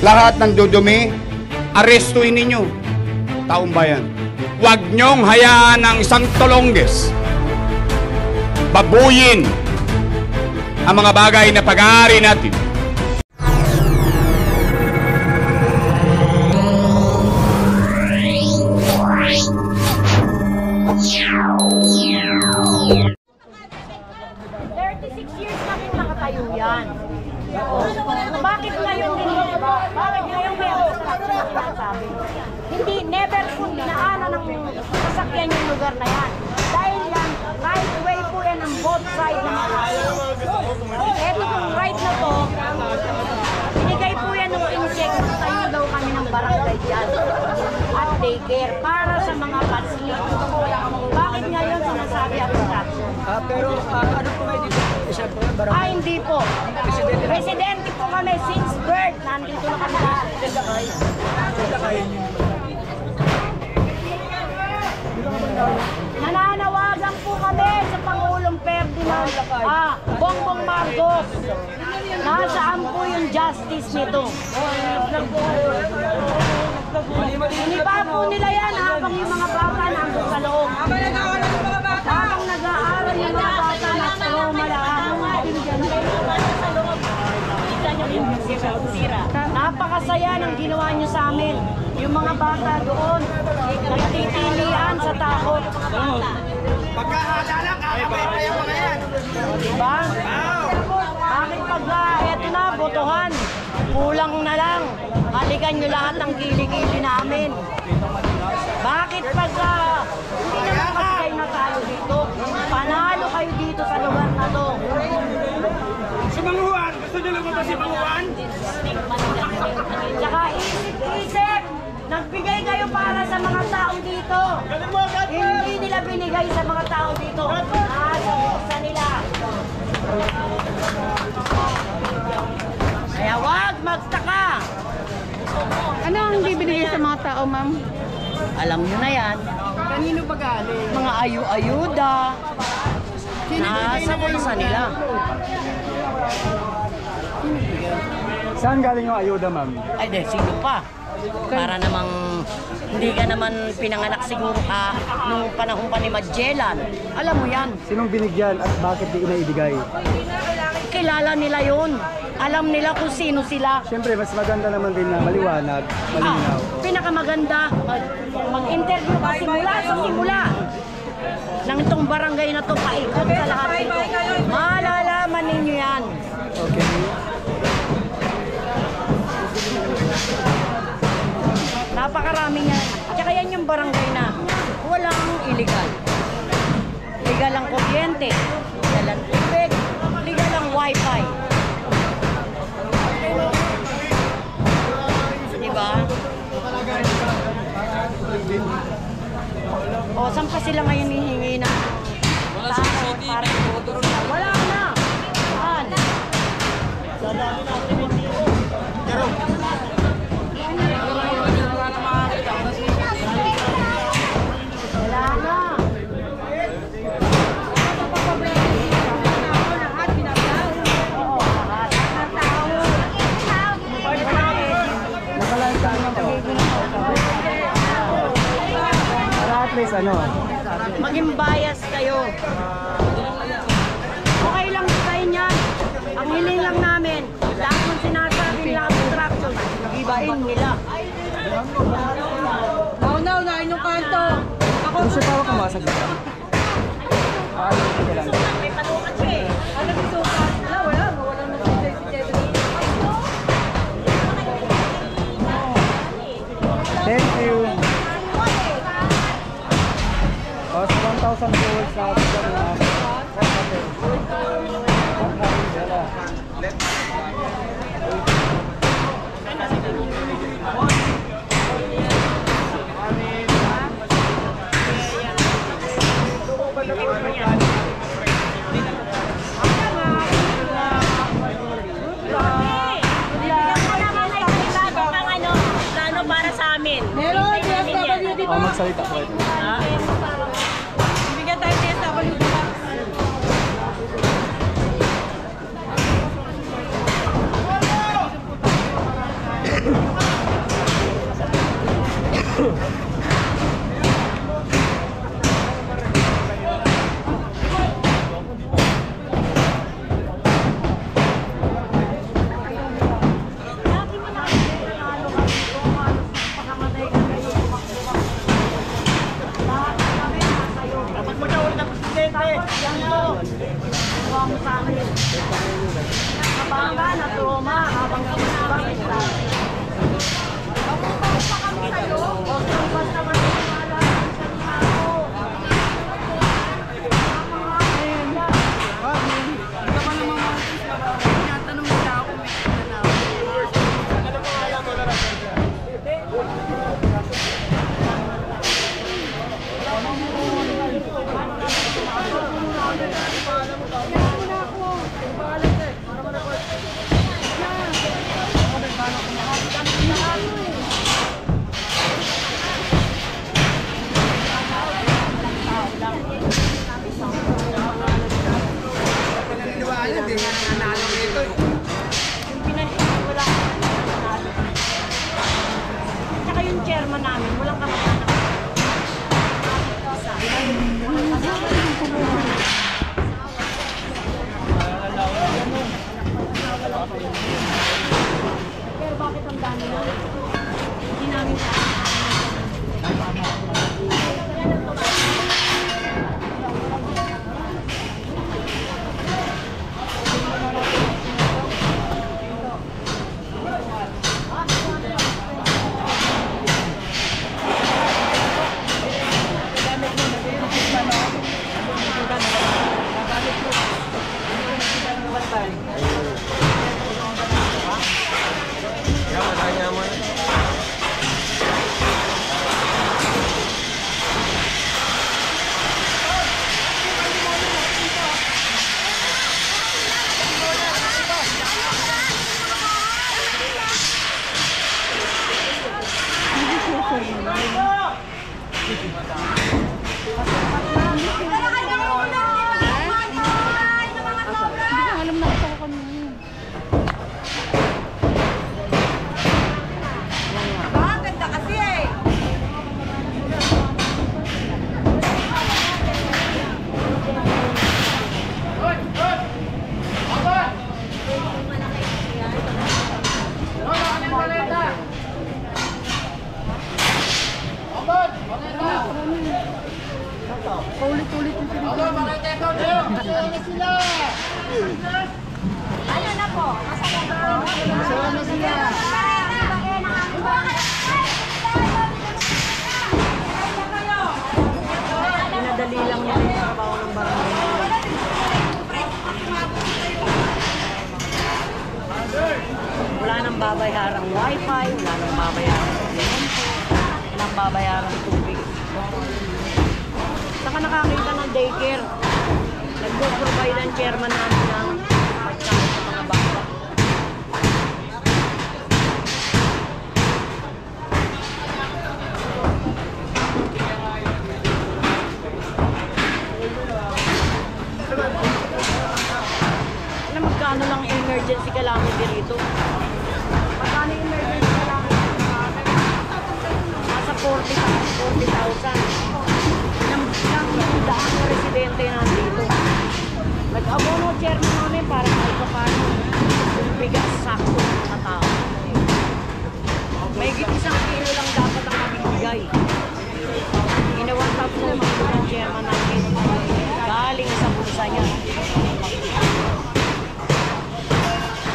Lahat ng dudumi, arestuin ninyo. Taong bayan. Huwag niyong hayaan ng isang tolongges babuyin ang mga bagay na pag-aari natin. Bakit ngayon may sabi? Hindi, never po dinaanan ng sasakyan yung lugar na yan. Dahil yan, right way po yan ang both side ng eto yung right na to, binigay po yan ng insect, tayo daw kami ng barangay dyan. At daycare, para sa mga patslit. Bakit ngayon sinasabi abstraction? Pero ano po kayo dito? Hindi po. Presidente po kami since birth. Nandito na kami lahat. Nananawagan po kami sa Pangulong Ferdinand Bongbong Marcos. Nasaan po yung justice nito? Iniba po nila yan habang yung mga bata nandun sa loob. Habang nag-aaral yung mga bata na trauma lang. Napakasaya ng ginawa niyo sa amin. Yung mga bata doon, nagtitilian sa takot. Pagkahada lang, kakabay pa yung mga yan. Diba? Bakit pagka eto na, botohan, kulang na lang. Halikan nyo lahat ng kilikili namin. Bakit pagka hindi naman kasi kayo natalo dito? Panalo kayo dito sa lugar na to. Si Manguan! Gusto nyo lumabas si Manguan? Tsaka isip-isip! Nagbigay kayo para sa mga tao dito. Hindi nila binigay sa mga tao dito. Nasa pusa nila. Kaya wag magtaka. Ano ang hindi binigay sa mga tao, ma'am? Alam nyo na yan. Kanino ba galing? Mga ayu-ayuda. Nasa bulsa nila. Saan galing yung ayuda, ma'am? Ay, sino pa? Para namang hindi ka naman pinanganak siguro nung panahon pa ni Magellan. Alam mo yan. Sinong binigyan at bakit di inaibigay? Kilala nila yun. Alam nila kung sino sila. Siyempre, mas maganda naman din na maliwanag, malinaw. Pinakamaganda, mag-interview ka simula ng itong barangay na to, paikot sa lahat ito. Malalaman ninyo yan. Okay. Napakarami niyan. Tsaka yan yung barangay na walang illegal. Legal ang kuryente, legal ang tubig, legal ang wifi. Diba? O, saan pa sila ngayon hihingi na? Wala sa city. Wala na. Saan? Ano? Maging bias kayo. Okay lang sa inyo. Ang hiling lang namin, lahat ng sinasabi nila abstraction, ibahin nila. Unahin yung kanto. Ako Ano siya tawag kumasag dito? Ito lang. May panukat siya eh. ano gusto ka? Wala na si Jeffrey. Thank you. Oh, 1,000 viewers na ako dyan na. Meron, DSWD Oh, magsalita po ito. Bigyan tayo DSWD box. Hindi ko alam na ito ko kanina. Ganda kasi eh. Paulit-ulit yung sinasabi. Ano na po? Masaya na sila. Pinadali lang niya yung trabaho ng barangay. Wala nang babayarang wifi, wala nang babayarang kuryente, wala nang babayarang tubig. Saka nakakita ng daycare. Nag-provide ang chairman namin ng pagkain sa mga bata. Ano magkano lang emergency calamity dito? Magkano emergency calamity? Nasa 40,000. Ng daan na residente nandito. Nag-abono chairman namin para kahit pa paano yung bigas sakto ng mga tao. May 1 kilo lang dapat ang mabibigay. Inawantap ko ng chairman namin. Galing sa bulsa niya.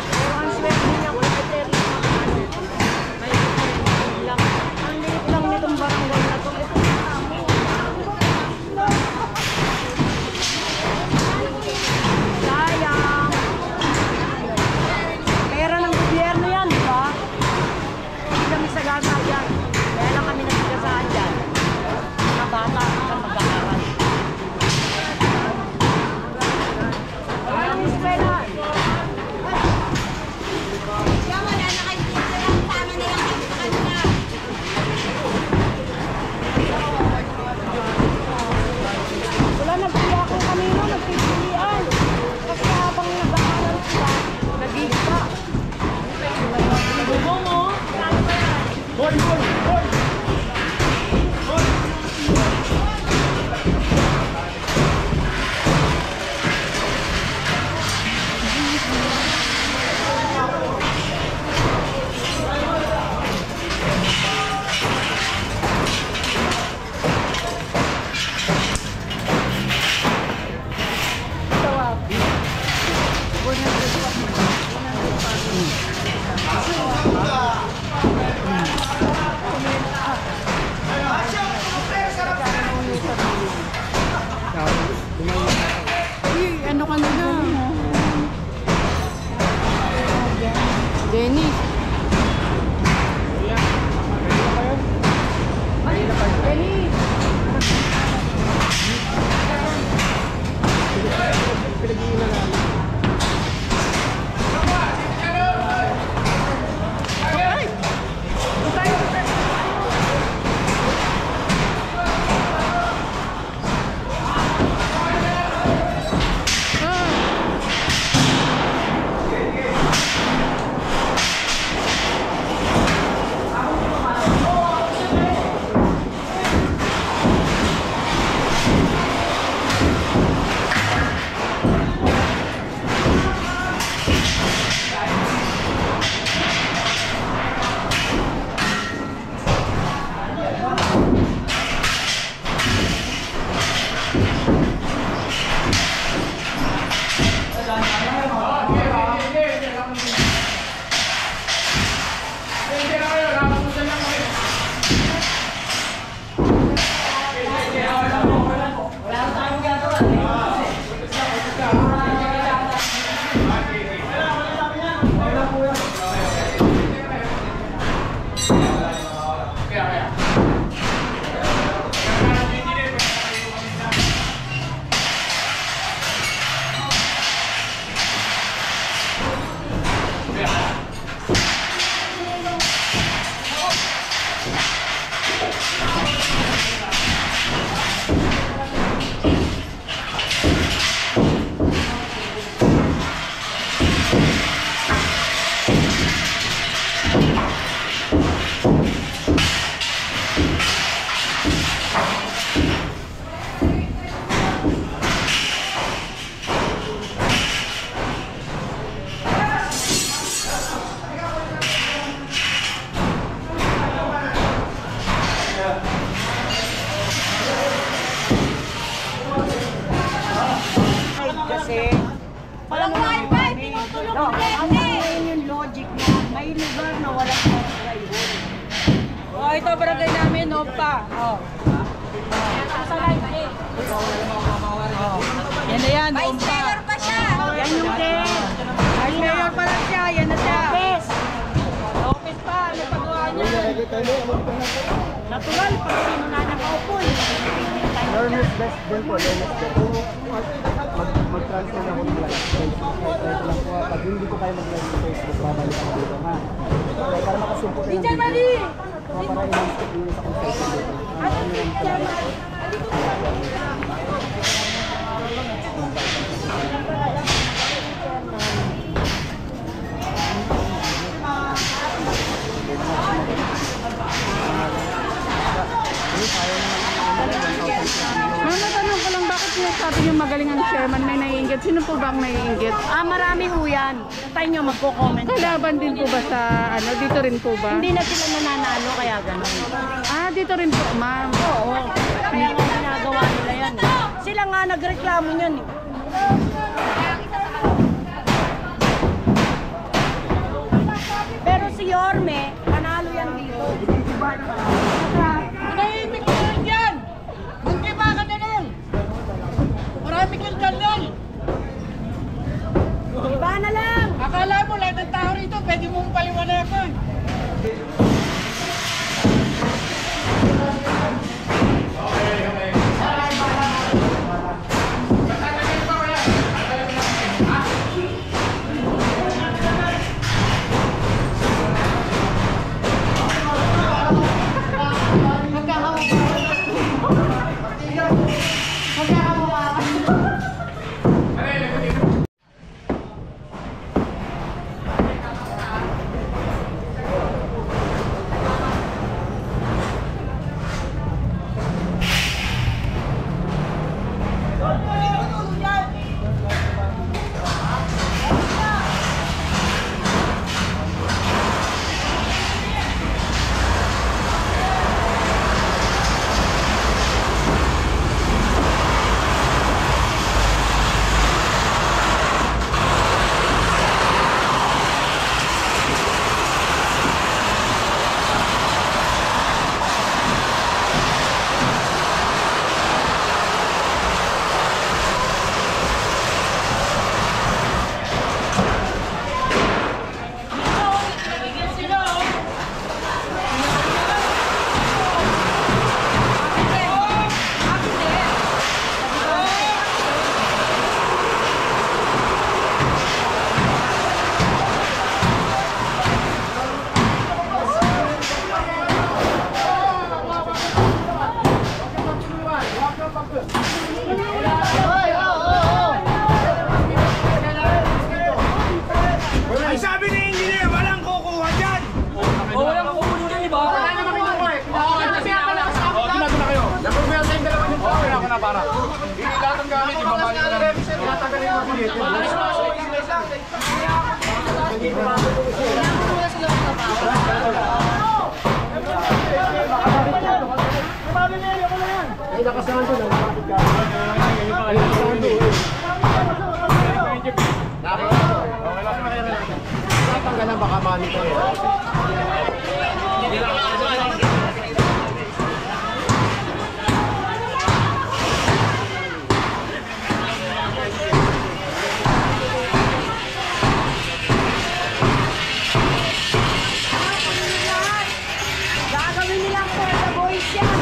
Pero ang swerte niya, secretary na ano. May secretary lang. Ang liit lang nitong barangay na to. Sayang. Pera ng gobyerno yan, di ba? Hindi kami sagasa dyan. Kaya lang kami nasigasaan dyan. Mga bata ang mag-aaral. Ang eskwela. Wala, nagpili ako kanina, nagpipilian. Kasi habang nag-aaral sila, nag-iiba. Bubo mo? ito barangay namin, Opa. Oh. Sa live eh. Yan na yan, Vice Opa. Mayor pa siya. Yan yung din. Ay, mayor pa lang siya, yan na siya. Yes. Office pa, nagpagawa niya. Natural, pag sino na nakaupo eh. Learner's best din po, learner's best. Mag-transfer na ako ng live Facebook. Ito lang po, pag hindi ko kayo mag-live sa Facebook, babalik ako dito ha. Okay, para makasumpot na Teacher Mali! para i-step nyo sa kung Facebook dito. Ano teacher? Mama, tanong ko lang, bakit sinasabi yung magaling ang chairman may naiinggit? Sino po ba ang naiinggit? Marami ho yan. Tayo nyo magko-comment. Kalaban din po ba sa, ano, dito rin po ba? Hindi na sila nananalo kaya gano'n. Ah, dito rin po, ma'am. Oo. Kaya nga ginagawa nila yan. Sila nga nagreklamo niyan eh. Pero si Yorme, panalo yan dito. Nahimik ko lang dyan! Hindi ba ka na lang? Marami kang kandal! Iba na lang. Akala mo lahat ng tao rito pwede mong paliwanagan. Ang sabi ni engineer, walang kukuha dyan! O walang kukulo dyan, di ba? Ay, nakasahan doon, nakakapit ka. Ay, nakasahan doon. Tatanggalan baka monitor eh. Gagawin nilang for the boys yan.